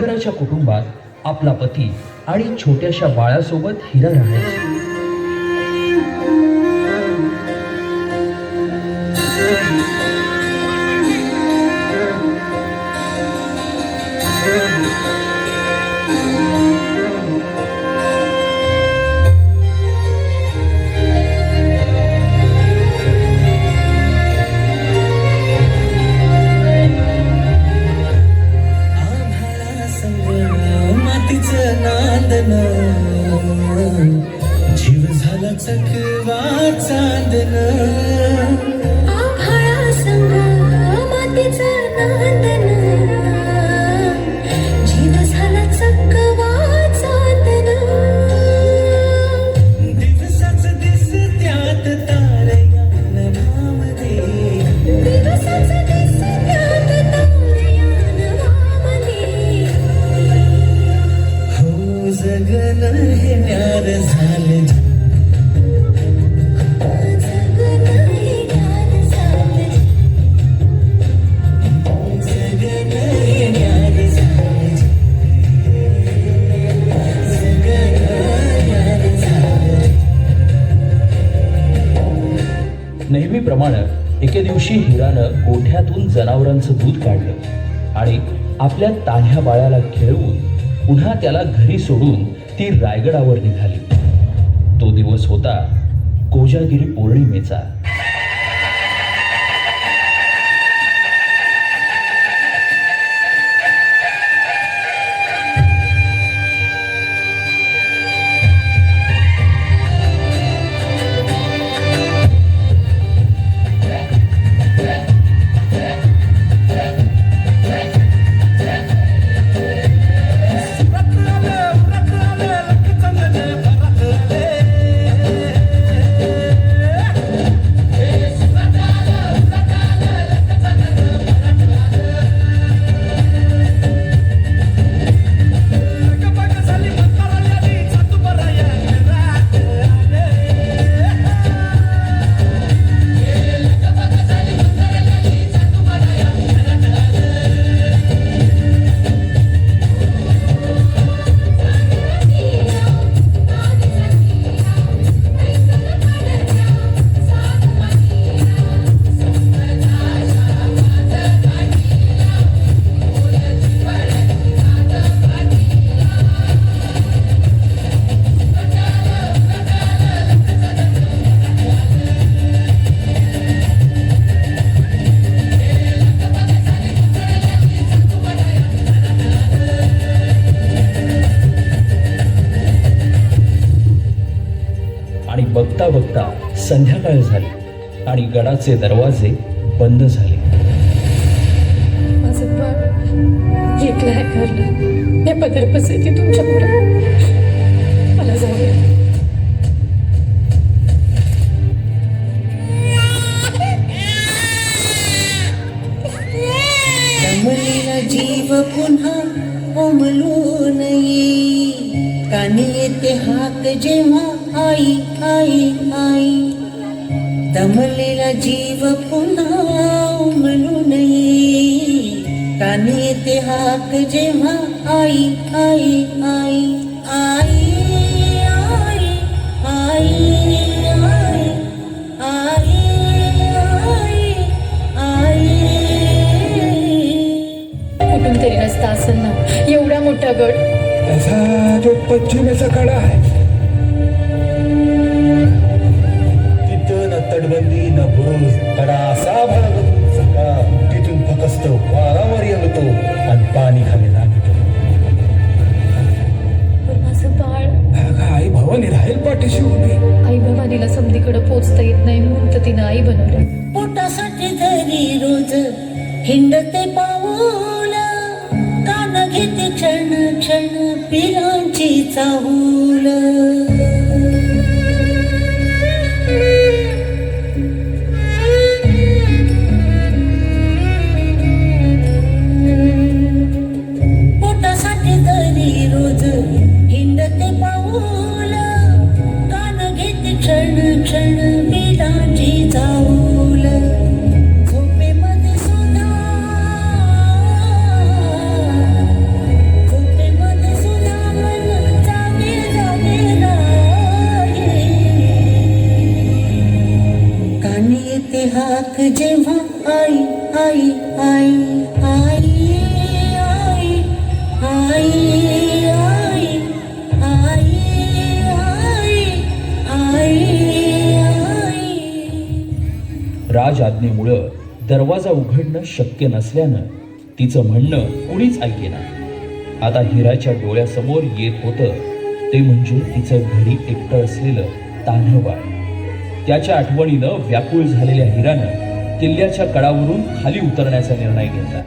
धनगराच्या कुटुंबात आपला पती आणि छोट्याशा बाळासोबत हिरा राहायची. जीव झाला चकवा चांदन, आभाळा संग मातीचं नांदन, जीव झाला चकवा चांदन. दिवसाच दिसत्यात तारयान भामध्ये, दिवसाच दिसत्यात तारयान भामध्ये. हो जगन हे न्यार झालं, जगन हे न्यार झालं, जगन हे न्यार झालं, जगन न्यार झालं. नेहमीप्रमाणे एके दिवशी हिरानं गोठ्यातून जनावरांचं दूध काढलं आणि आपल्या तान्ह्या बाळाला खेळवून पुन्हा त्याला घरी सोडून ती रायगडावर निघाली. तो दिवस होता कोजागिरी पौर्णिमेचा. आणि बघता बघता संध्याकाळ झाली आणि गडाचे दरवाजे बंद झाले. माझं बाळ एकलं आहे घरला. या पदर पसरती तुमच्या पुढे मला जाऊ द्या. दमलेला जीव पुन्हा उमलून येई, कानी येते हाक जेव्हा आई आई आई. दमलेला जीव पुन्हा उमलून येई, कानी येते हाक जेव्हा आई आई आई आई आई आई आई आई आई. कुठून तरी रस्ता असेल ना, एवढा मोठा गड. त्याचा जो पश्चिमेचा कडा आहे, तिथं न तटबंदी न बुरुज, कडा असा भरगतून सका, तिथून फकस्त वारावर येतो आणि पाणी खाली लागतो. पण माझं बाळ, आई भवानी राहील पाठीशी उभी. आई भवानीला समधीकडे पोचता येत नाही म्हणून तर तिनं आई बनवलं. पोटासाठी जरी रोज हिंडते पाऊल, कान घेते क्षण क्षण पिलांची चाहूल. पोटासाठी जरी रोज हिंडते पाऊल, कान घेते क्षण क्षण पिलांची चाहूल. झोपेमध्ये सुद्धा आई आई आई आई आई राज आज्ञेमुळं दरवाजा उघडणं शक्य नसल्यानं तिचं म्हणणं कुणीच ऐकेना. आता हिराच्या डोळ्यासमोर येत होतं ते म्हणजे तिचं घरी एकटं असलेलं तान्हं बाळ. त्याच्या आठवणीनं व्याकुळ झालेल्या हिरानं किल्ल्याच्या कडावरून खाली उतरण्याचा निर्णय घेतला.